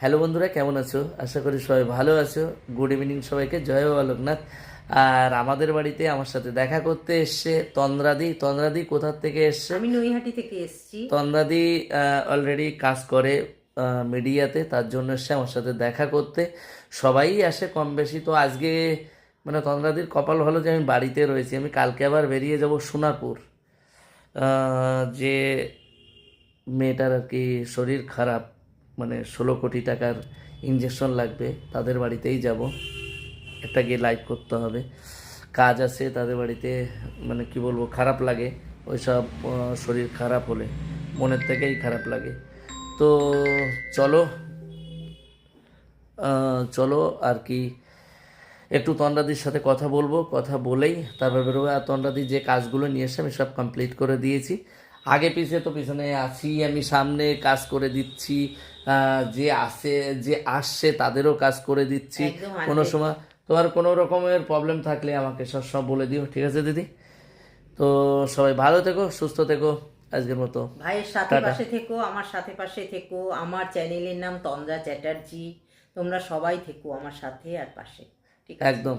Hello বন্ধুরা, কেমন আছো? আশা করি সবাই ভালো আছো। গুড ইভিনিং সবাইকে, জয় বাবা লোকনাথ। আর আমাদের বাড়িতে আমার সাথে দেখা করতে এসছে তন্দ্রাদি। তন্দ্রাদি কোথার থেকে এসছে? আমি নৈহাটি থেকে এসেছি। তন্দ্রাদি অলরেডি কাজ করে মিডিয়াতে, তার জন্য এসছে আমার সাথে দেখা করতে। সবাই আসে কম বেশি। তো আজকে মানে তন্দ্রাদির কপাল ভালো যে আমি বাড়িতে রয়েছি। আমি কালকে আবার বেরিয়ে যাব সোনাপুর। যে মেয়েটার আর কি শরীর খারাপ, মানে 16 কোটি টাকার ইঞ্জেকশন লাগবে, তাদের বাড়িতেই যাব। একটা গিয়ে লাইভ করতে হবে, কাজ আছে তাদের বাড়িতে। মানে কি বলবো, খারাপ লাগে ওইসব শরীর খারাপ হলে, মনের থেকেই খারাপ লাগে। তো চলো, চলো আর কি একটু তন্দ্রাদির সাথে কথা বলবো, কথা বলেই তারপর বেরোবো। আর তন্দ্রাদি যে কাজগুলো নিয়ে এসে আমি সব কমপ্লিট করে দিয়েছি। আগে পিছে তো পিছনে আছি, আমি সামনে কাজ করে দিচ্ছি। যে আসে, যে আসছে তাদেরও কাজ করে দিচ্ছি। একদম কোনো 100। সময় তোমার কোনো রকমের প্রবলেম থাকলে আমাকে সব সব বলে দিও, ঠিক আছে দিদি? তো সবাই ভালো থেকো, সুস্থ থেকো। আজকের মতো ভাইয়ের সাথে টাটা। পাশে থেকো, আমার সাথে পাশে থেকো। আমার চ্যানেলের নাম তন্দ্রা চ্যাটার্জি। তোমরা সবাই থেকো আমার সাথে আর পাশে। ঠিক আছে? একদম।